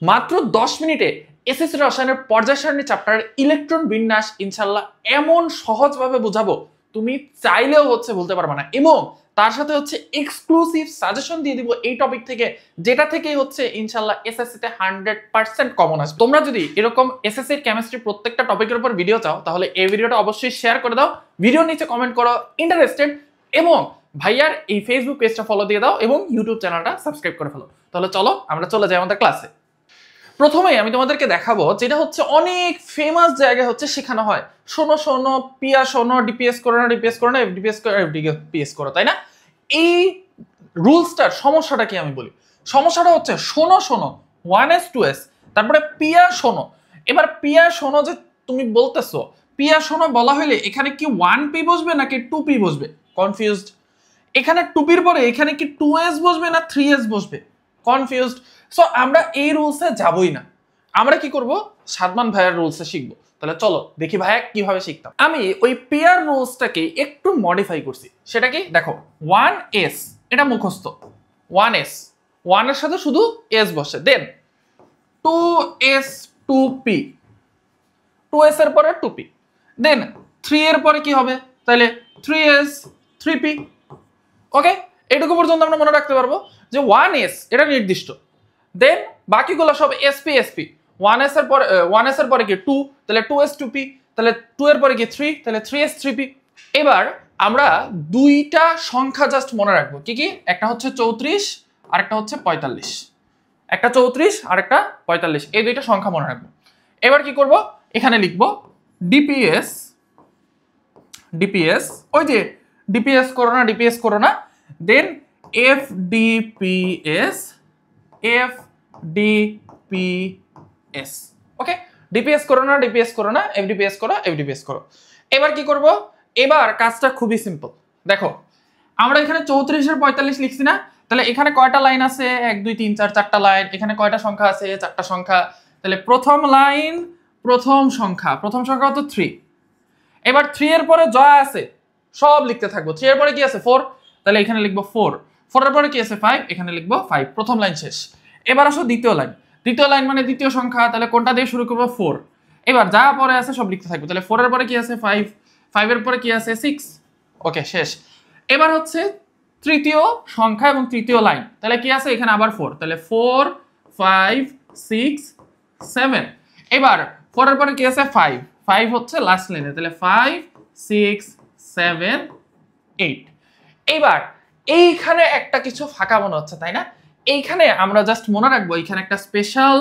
মাত্র 10 মিনিটে এসএসসি রসায়নের পর্যায় সারণী চ্যাপ্টারের ইলেকট্রন বিন্যাস ইনশাআল্লাহ এমন সহজভাবে বোঝাবো তুমি চাইলেও বলতে পারবে না, এবং তার সাথে এক্সক্লুসিভ সাজেশন দিয়ে দিব এই টপিক থেকে, যেটা থেকেই ইনশাআল্লাহ এসএসসি তে 100% কমন আসবে। তোমরা যদি এরকম এসএসসি এর কেমিস্ট্রি প্রত্যেকটা টপিকের উপর ভিডিও চাও তাহলে এই ভিডিওটা অবশ্যই শেয়ার করে দাও, ভিডিওর নিচে কমেন্ট করো ইন্টারেস্টেড, এবং ভাইয়ার এই ফেসবুক পেজটা ফলো দিয়ে দাও এবং ইউটিউব চ্যানেলটা সাবস্ক্রাইব করে ফেলো। তাহলে চলো আমরা চলে যাই আমাদের ক্লাসে। প্রথমেই আমি তোমাদেরকে দেখাবো যেটা অনেক ফেমাস জায়গায় শেখানো হয়, শোনো শোনো পিয়া শোনো, ডিপিএস করো না, ডিপিএস করো না, এফডিপিএস করো, এফডিপিএস করো, তাই না? এই রুলসটার সমস্যাটা কি আমি বলি। সমস্যাটা শোনো শোনো 1s 2s, তারপরে পিয়া শোনো। এবার পিয়া শোনো যে তুমি বলতেছো, পিয়া শোনো বলা হলে এখানে কি 1p বসবে নাকি 2p বসবে? কনফিউজড। এখানে 2pর পরে এখানে কি 2s বসবে না 3s বসবে? কনফিউজড। সো আমরা এই রুলসে যাবই না, আমরা কি করব, সাদমান ভাইয়ার রুলসে শিখবো। তাহলে চলো দেখি ভাইয়া কিভাবে শিখতাম। আমি ওই পেয়ার রুলসটাকে একটু মডিফাই করছি। সেটা কি দেখো, 1s এটা মুখস্থ, 1s 1 এর সাথে শুধু s বসে, দেন 2s 2p, 2s এর পরে 2p, দেন 3 এর পরে কি হবে, তাহলে 3s 3p। ওকে, এটুকু পর্যন্ত আমরা মনে রাখতে পারবো যে 1s এটা নির্দিষ্ট, দেন বাকিগুলো সব sp sp। 1s এর পরে কি 2, তাহলে 2s 2p, তাহলে 2 এর পরে কি 3, তাহলে 3s 3p। এবার আমরা দুইটা সংখ্যা জাস্ট মনে রাখবো, কি কি, একটা 34 আর একটা 45, একটা 34 আর একটা 45, এই দুইটা সংখ্যা মনে রাখবো। এবার কি করব, এখানে লিখবো ডিপিএস, ডিপিএস ওই যে ডিপিএস করো না, ডিপিএস করো না, দেন এফডিপিএস, এফডিপিএস। ওকে, ডিপিএস করো না, ডিপিএস করো না, এফডিপিএস করো, এফডিপিএস করো। এবার কি করব, এবার কাজটা খুবই সিম্পল। দেখো আমরা এখানে 34 এর 45 লিখছি না, তাহলে এখানে কয়টা লাইন আছে, 1 2 3 4 4টা লাইন, এখানে কয়টা সংখ্যা আছে, 4টা সংখ্যা, তাহলে প্রথম লাইন প্রথম সংখ্যা হতো 3। এবার 3 এর পরে যা আছে সব লিখতে থাকবো। 3 এর পরে কি আছে 4, তাহলে এখানে লিখবো 4, 4 এর পরে কি আছে 5, এখানে লিখবো 5, প্রথম লাইন শেষ। এবার আসো দ্বিতীয় লাইন, দ্বিতীয় লাইন মানে দ্বিতীয় সংখ্যা, তাহলে কোনটা দিয়ে শুরু করবো 4। এবার যা পরে আছে সব লিখতে থাকবো, তাহলে 4 এর পরে কি আছে 5, 5 এর পরে কি আছে 6। ওকে, শেষ। এবার তৃতীয় সংখ্যা এবং তৃতীয় লাইন, তাহলে কি আছে এখানে আবার 4, তাহলে 4 5 6 7। এবার 4 এর পরে কি আছে 5, 5 লাস্ট লাইনে, তাহলে 5 6 7 8। এবার এইখানে একটা কিছু ফাঁকা মনে হচ্ছে, তাই না? এইখানে আমরা জাস্ট মনে রাখবো এখানে একটা স্পেশাল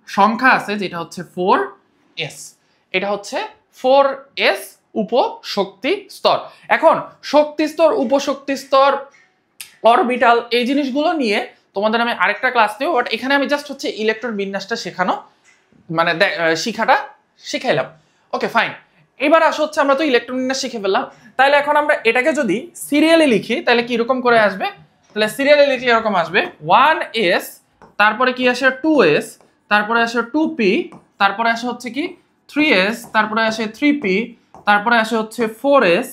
সংখ্যা আছে যেটা 4s। এটা 4s উপশক্তি স্তর। এখন শক্তি স্তর, উপশক্তি স্তর, অরবিটাল, এই জিনিসগুলো নিয়ে তোমাদের আমি আরেকটা ক্লাস নেব, বাট এখানে আমি জাস্ট ইলেকট্রন বিন্যাসটা শেখানো মানে শিখাটা শিখাইলাম। Okay fine. এবার আমরা তো ইলেকট্রন বিন্যাস শিখে ফেললাম, তাহলে এখন আমরা এটাকে যদি সিরিয়ালে লিখি তাহলে কি এরকম করে আসবে, তাহলে সিরিয়ালে লিখলে এরকম আসবে 1s, তারপরে কি আসে 2s, তারপরে আসে 2p, তারপরে আসে কি 3s, তারপরে আসে 3p, তারপরে আসে 4s,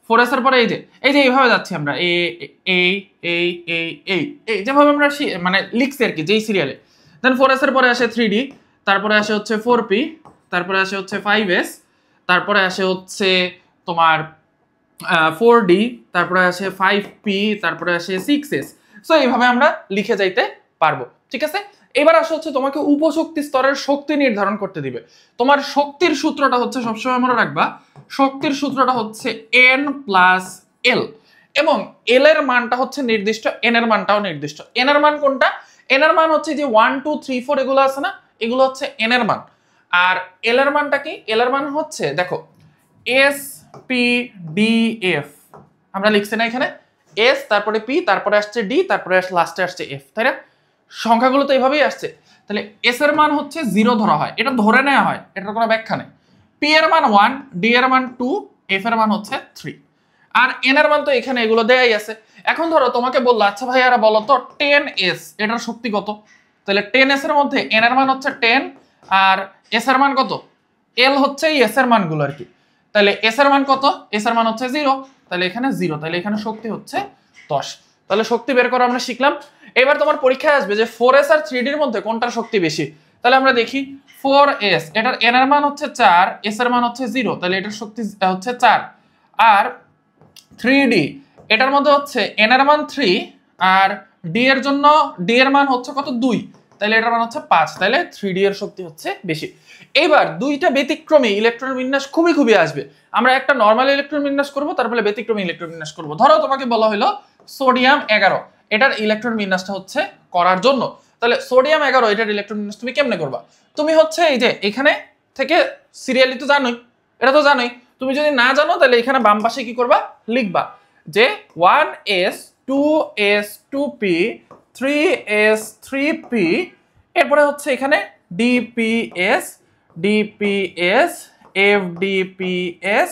4s এর পরে এই যে এইভাবে যাচ্ছি আমরা, এই যেভাবে আমরা মানে লিখছি আর কি যেই সিরিয়ালে। দেন 4s এর পরে আসে 3d, তারপরে আসে 4p, তারপরে আসে 5s, তারপরে আসে তোমার 4d, তারপরে আসে 5p, তারপরে আসে 6s। সো এইভাবে আমরা লিখে যাইতে পারবো, ঠিক আছে? এবার তোমাকে উপশক্তি স্তরের শক্তি নির্ধারণ করতে দিবে। তোমার শক্তির সূত্রটা সবসময় মনে রাখবা, শক্তির সূত্রটা n প্লাস l, এবং l এর মানটা নির্দিষ্ট, n এর মানটাও নির্দিষ্ট। n এর মান কোনটা? n এর মান যে 1 2 3 4 এগুলো আছে না, এগুলো n এর মান। আর l এর মানটা কি? l এর মান দেখো s p d f, আমরা লিখছি না এখানে s, তারপরে p, তারপরে আসছে d, তারপরে লাস্টে আসছে f, তাই না? সংখ্যাগুলো তো এইভাবেই আসছে। তাহলে s এর মান 0 ধরা হয়, এটা ধরে নেওয়া হয়, এটার কোনো ব্যাখ্যা নেই। p এর মান 1, d এর মান 2, f এর মান 3, আর n এর মান তো এখানে এগুলো দেয়াই আছে। এখন ধরো তোমাকে বললো আচ্ছা ভাই এরা বলো তো 10s এটার শক্তি কত, তাহলে 10s এর মধ্যে n এর মান 10 আর s এর মান কত, l এই s এর মানগুলো আর কি। তাহলে s এর মান কত, s এর মান 0, তাহলে এখানে 0, তাহলে এখানে শক্তি 10। তাহলে শক্তি বের করা আমরা শিখলাম। এবার তোমার পরীক্ষায় আসবে যে 4s আর 3d এর মধ্যে কোনটার শক্তি বেশি। তাহলে আমরা দেখি 4s, এটার n এর মান হচ্ছে 4, s এর মান হচ্ছে 0, তাহলে এটার শক্তি হচ্ছে 4। আর 3d, এটার মধ্যে হচ্ছে n এর মান 3 আর d এর জন্য d এর মান হচ্ছে কত 2, তাহলে এটার মান হচ্ছে 5, তাহলে 3d এর শক্তি হচ্ছে বেশি। এইবার দুইটা ব্যতিক্রমী ইলেকট্রন বিন্যাস খুবই খুবই আসবে। আমরা একটা নরমাল ইলেকট্রন বিন্যাস করব, তারপরে ব্যতিক্রমী ইলেকট্রন বিন্যাস করব। ধরো তোমাকে বলা হলো সোডিয়াম 11, এটার ইলেকট্রন বিন্যাসটা হচ্ছে করার জন্য। তাহলে সোডিয়াম 11 এটার ইলেকট্রন বিন্যাস তুমি কেমনে করবা? তুমি হচ্ছে এই যে এখানে থেকে সিরিয়ালি তো জানোই, এটা তো জানোই। তুমি যদি না জানো তাহলে এখানে বাম পাশে কি করবা, লিখবা যে 1s 2s 2p 3s 3p, এরপরে হচ্ছে এখানে dps dps fdps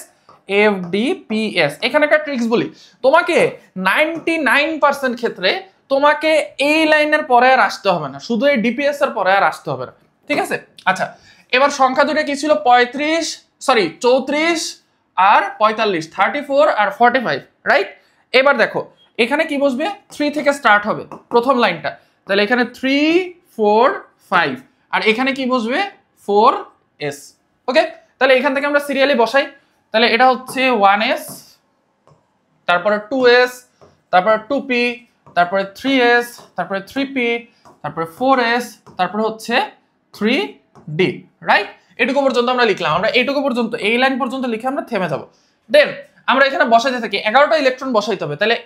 fdps। এখানে একটা ট্রিক্স বলি তোমাকে, 99% ক্ষেত্রে তোমাকে এই লাইনের পরে আর আসতে হবে না, শুধু এই ডিপিএস এর পরে আর আসতে হবে না, ঠিক আছে? আচ্ছা, এবার সংখ্যা দুটো কি ছিল, 34 আর 45, 34 আর 45, রাইট? এবার দেখো এখানে কি বসবে, 3 থেকে স্টার্ট হবে প্রথম লাইনটা, তাহলে এখানে 3 4 5, আর এখানে কি বসবে 4s। ওকে, তাহলে এখান থেকে আমরা সিরিয়ালি বসাই। তাহলে এটা হচ্ছে 1s, তারপরে 2s, তারপরে 2p, তারপরে 3s, তারপরে 3p, তারপরে 4s, তারপরে হচ্ছে 3d, রাইট? এটুকু পর্যন্ত আমরা লিখলাম। আমরা এইটুকু পর্যন্ত, এই লাইন পর্যন্ত লিখে আমরা থেমে যাব। দেন আমরা এখানে বসাইতে থাকি, 11টা ইলেকট্রন বসাইতে হবে। তাহলে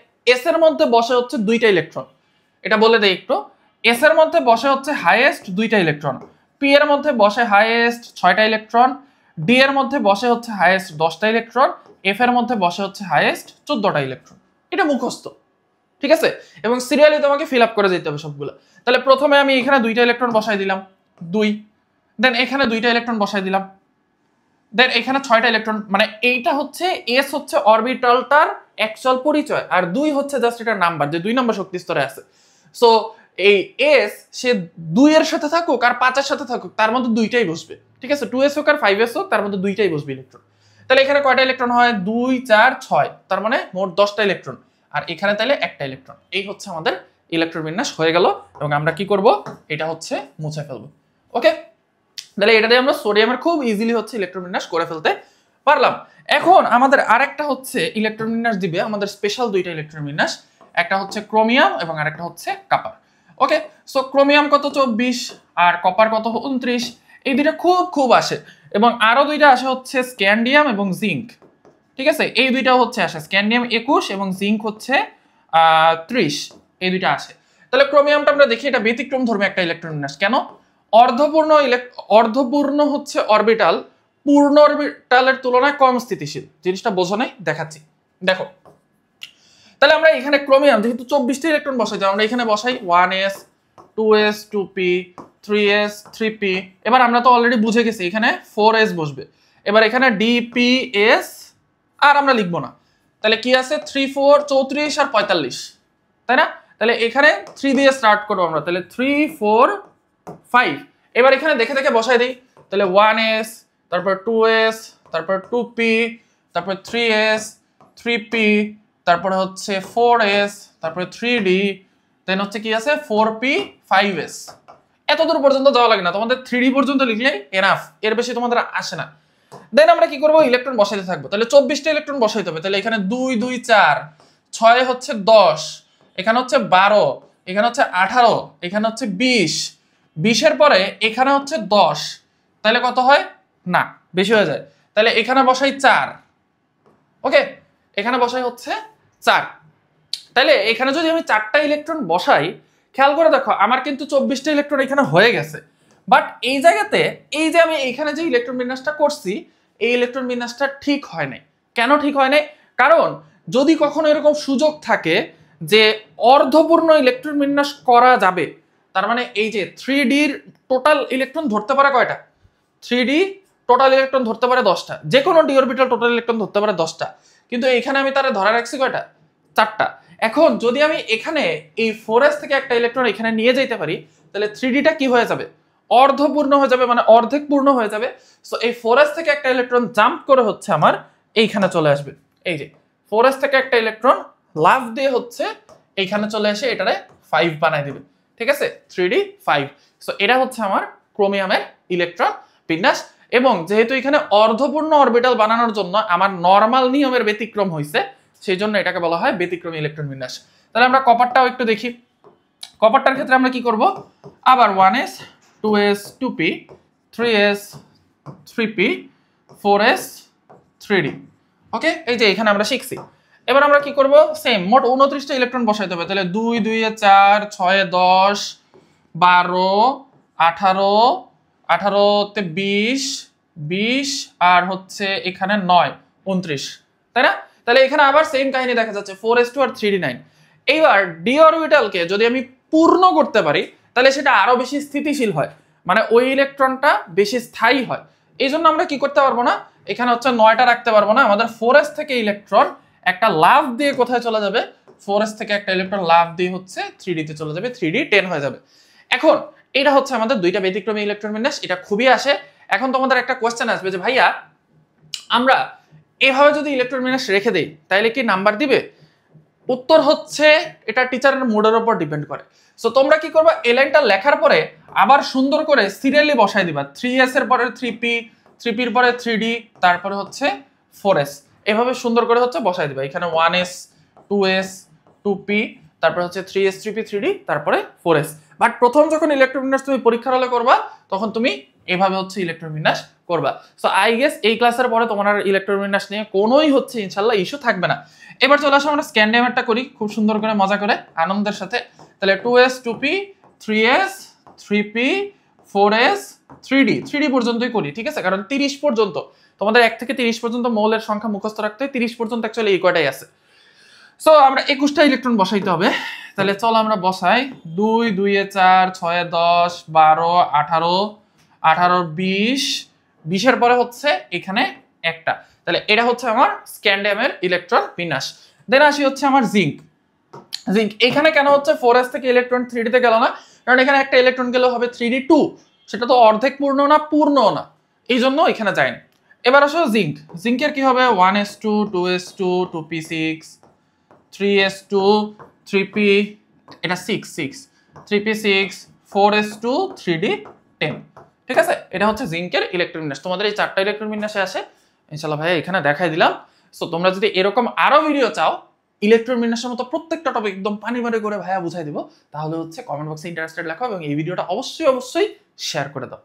s এর মধ্যে বসে হচ্ছে 2টা ইলেকট্রন, এটা বলে দেই একটু। s এর মধ্যে বসে হচ্ছে হাইয়েস্ট 2টা ইলেকট্রন, p এর মধ্যে বসে হাইয়েস্ট 6টা ইলেকট্রন, d এর মধ্যে বসে হচ্ছে হাইয়েস্ট 10টা ইলেকট্রন, f এর মধ্যে বসে হচ্ছে হাইয়েস্ট 14টা ইলেকট্রন। এটা মুখস্থ, ঠিক আছে? এবং সিরিয়ালি তোমাকে ফিল আপ করে যেতে হবে সবগুলো। তাহলে প্রথমে আমি এখানে 2টা ইলেকট্রন বসাই দিলাম 2, দেন এখানে 2টা ইলেকট্রন বসাই দিলাম, দেন এখানে 6টা ইলেকট্রন। মানে এইটা হচ্ছে s হচ্ছে অরবিটালটার অ্যাকচুয়াল পরিচয়, আর 2 হচ্ছে জাস্ট এটা নাম্বার, যে 2 নম্বর শক্তি স্তরে আছে। সো এই s সে 2 এর সাথে থাকুক আর 5 এর সাথে থাকুক, তার মধ্যে 2টাই বসবে, ঠিক আছে? 2s হোক আর 5s হোক, তার মধ্যে 2টাই বসবে ইলেকট্রন। তাহলে এখানে কয়টা ইলেকট্রন হয়, 2 4 6, তার মানে মোট 10টা ইলেকট্রন, আর এখানে তাহলে একটা ইলেকট্রন। এই হচ্ছে আমাদের ইলেকট্রন বিন্যাস হয়ে গেল। এবং আমরা কি করব, এটা হচ্ছে মুছে ফেলবো। ওকে, তাহলে এটা দিয়ে আমরা সোডিয়ামের খুব ইজিলি হচ্ছে ইলেকট্রন বিন্যাস করে ফেলতে পারলাম। এখন আমাদের আরেকটা হচ্ছে ইলেকট্রন বিন্যাস দিবে, আমাদের স্পেশাল 2টা ইলেকট্রন বিন্যাস, একটা হচ্ছে ক্রোমিয়াম এবং আরেকটা হচ্ছে কপার। ওকে, সো ক্রোমিয়াম কত 24 আর কপার কত 29, এই দুইটা খুব খুব আসে। এবং আরো 2টা আসে হচ্ছে স্ক্যান্ডিয়াম এবং জিঙ্ক, ঠিক আছে? এই দুইটাও হচ্ছে আসে, স্ক্যান্ডিয়াম 21 এবং জিঙ্ক হচ্ছে 30, এই দুইটা আসে। তাহলে ক্রোমিয়ামটা আমরা দেখি, এটা ব্যতিক্রম ধর্মী একটা ইলেকট্রন বিন্যাস। কেন? অর্ধপূর্ণ হচ্ছে অরবিটাল পূর্ণ অরবিটালের তুলনায় কম স্থিতিশীল। জিনিসটা বোঝো নাই, দেখাচ্ছি, দেখো। তাহলে আমরা এখানে ক্রোমিয়াম যেহেতু 24টা ইলেকট্রন বসাই, আমরা এখানে বসাই 1s 2s 2p 3s 3p। এবার আমরা তো অলরেডি বুঝে গেছি এখানে 4s বসবে। এবার এখানে dps আর আমরা লিখবো না, তাহলে কি আছে 3 4 34 আর 45, তাই না? তাহলে এখানে 3 দিয়ে স্টার্ট করবো আমরা, তাহলে 3 4 5। এবার এখানে দেখে দেখে বসাই দিই, তাহলে 1s, তারপর 2s, তারপর 2p, তারপর 3s 3p, তারপরে হচ্ছে 4s, তারপরে 3d, দেন হচ্ছে কি আছে 4p 5s। এত দূর পর্যন্ত যাওয়া লাগে না, তোমাদের 3d পর্যন্ত লিখলেই এনাফ, এর বেশি তোমাদের আসে না। দেন আমরা কি করব, ইলেকট্রন বসাইতে থাকবো। তাহলে 24টা ইলেকট্রন বসাইতে হবে। তাহলে এখানে 2 2 4, 6 হচ্ছে 10, এখানে হচ্ছে 12, এখানে হচ্ছে 18, এখানে হচ্ছে 20, 20 এর পরে এখানে হচ্ছে 10, তাহলে কত হয় না, বেশি হয়ে যায়। তাহলে এখানে বসাই 4, ওকে, এখানে বসাই হচ্ছে 4। তাহলে এখানে যদি আমি 4টা ইলেকট্রন বসাই, খেয়াল করে দেখো আমার কিন্তু 24টা ইলেকট্রন এখানে হয়ে গেছে। বাট এই জায়গাতে এই যে আমি এইখানে যে ইলেকট্রন বিন্যাসটা করছি, এই ইলেকট্রন বিন্যাসটা ঠিক হয় নাই। কেন ঠিক হয় নাই? কারণ যদি কখনো এরকম সুযোগ থাকে যে অর্ধপূর্ণ ইলেকট্রন বিন্যাস করা যাবে, তার মানে এই যে 3d এর টোটাল ইলেকট্রন ধরতে পারে কয়টা, 3d টোটাল ইলেকট্রন ধরতে পারে 10টা, যে কোনো ডি অরবিটাল টোটাল ইলেকট্রন ধরতে পারে 10টা, কিন্তু এখানে আমি তারা ধরে রাখছি কয়টা, 4টা। এখন যদি আমি এখানে এই 4s থেকে একটা ইলেকট্রন এখানে নিয়ে যেতে পারি, তাহলে 3dটা কি হয়ে যাবে, অর্ধপূর্ণ হয়ে যাবে, মানে অর্ধেক পূর্ণ হয়ে যাবে। সো এই 4s থেকে একটা ইলেকট্রন জাম্প করে হচ্ছে আমার এইখানে চলে আসবে। এই যে 4s থেকে একটা ইলেকট্রন লাফ দিয়ে হচ্ছে এইখানে চলে এসে এটারে 5 বানাই দিবে, ঠিক আছে 3d 5। সো এটা হচ্ছে আমার ক্রোমিয়ামের ইলেকট্রন বিন্যাস। এবং যেহেতু এখানে অর্ধপূর্ণ অরবিটাল বানানোর জন্য আমার নরমাল নিয়মের ব্যতিক্রম হয়েছে, সেই জন্য এটাকে বলা হয় ব্যতিক্রমী ইলেকট্রন বিন্যাস। তাহলে আমরা কপারটাও একটু দেখি। কপারটার ক্ষেত্রে আমরা কি করব, আবার 1s 2s 2p 3s 3p 4s 3d। ওকে, এই যে এখানে আমরা শিখছি। এবার আমরা কি করব, সেম মোট 29টা ইলেকট্রন বসাইতে হবে। তাহলে 2 2 এ 4 6 এ 10 12 18 18 তে 20 20 আর হচ্ছে এখানে 9 29, তাই না? তাহলে এখানে আবার সেম কাহিনী দেখা যাচ্ছে 4s2 আর 3d 9। এইবার ডি অরবিটালকে যদি আমি পূর্ণ করতে পারি তাহলে সেটা আরো বেশি স্থিতিশীল হয়, মানে ওই ইলেকট্রনটা বেশি স্থায়ী হয়। এই জন্য আমরা কি করতে পারবো না, এখানে হচ্ছে 9টা রাখতে পারবো না। আমাদের 4s থেকে ইলেকট্রন একটা লাফ দিয়ে কোথায় চলে যাবে, 4s থেকে একটা ইলেকট্রন লাফ দিয়ে হচ্ছে 3d তে চলে যাবে, 3d 10 হয়ে যাবে। এখন এটা হচ্ছে আমাদের দুইটা ব্যতিক্রমী ইলেকট্রন বিন্যাস, এটা খুবই আসে। এখন তোমাদের একটা কোশ্চেন আসবে যে ভাইয়া আমরা এভাবে যদি ইলেকট্রন বিন্যাস রেখে দেই তাহলে কি নাম্বার দিবে? উত্তর হচ্ছে এটা টিচারের মুডের উপর ডিপেন্ড করে। সো তোমরা কি করবা, এই লাইনটা লেখার পরে আবার সুন্দর করে সিরিয়ালি বসাই দিবা। 3s এর পরে 3p, 3p এর পরে 3d, তারপরে হচ্ছে 4s, এভাবে সুন্দর করে হচ্ছে বসাই দিবা। এখানে 1s 2s 2p, তারপরে হচ্ছে 3s 3p 3d, তারপরে 4s। বাট প্রথম যখন ইলেকট্রন বিন্যাস তুমি পরীক্ষার হলে করবা তখন তুমি এভাবে হচ্ছে ইলেকট্রন বিন্যাস করবা। সো আই গেস এই ক্লাসের পরে তোমার আর ইলেকট্রন বিন্যাস নিয়ে কোনোই হচ্ছে ইনশাআল্লাহ ইস্যু থাকবে না। এবার চলে আসো আমরা স্ক্যান্ডিয়ামেরটা করি খুব সুন্দর করে মজা করে আনন্দের সাথে। তাহলে 2s 2p 3s 3p 4s 3d 3d পর্যন্তই করি, ঠিক আছে? কারণ 30 পর্যন্ত তোমাদের 1 থেকে 30 পর্যন্ত মৌলের সংখ্যা মুখস্থ রাখতে হয়, 30 পর্যন্ত অ্যাকচুয়ালি এই কয়টাই আছে। সো আমরা 21টা ইলেকট্রন বসাইতে হবে। তাহলে চলো আমরা বসাই। 2 2 এ 4 6 এ 10 12 18 18 20 20 এর পরে হচ্ছে এখানে একটা। তাহলে এটা হচ্ছে আমার স্ক্যান্ডিয়ামের ইলেকট্রন বিন্যাস। দেন আসি হচ্ছে আমার জিঙ্ক। জিঙ্ক এখানে কেন হচ্ছে 4s থেকে ইলেকট্রন 3d তে গেল না, কারণ এখানে একটা ইলেকট্রন গেলে হবে 3d 2, সেটা তো অর্ধেক পূর্ণ না পূর্ণ না, এই জন্য এখানে যায়নি। এবার আসো জিঙ্ক। জিঙ্কের কি হবে, 1s2 2s2 2p6 3s2 3p, এটা 6 6 3p6 4s2 3d 10, ঠিক আছে? এটা হচ্ছে জিঙ্কের ইলেকট্রন বিন্যাস। তোমাদের এই 4টা ইলেকট্রন বিন্যাসে আসে ইনশাআল্লাহ ভাই, এখানে দেখাই দিলাম। সো তোমরা যদি এরকম আরো ভিডিও চাও ইলেকট্রন বিন্যাসের মতো প্রত্যেকটা টপিক একদম পানি করে ভাইয়া বুঝাই দিব, তাহলে হচ্ছে কমেন্ট বক্সে ইন্টারেস্টেড লেখো এবং এই ভিডিওটা অবশ্যই শেয়ার করে দাও।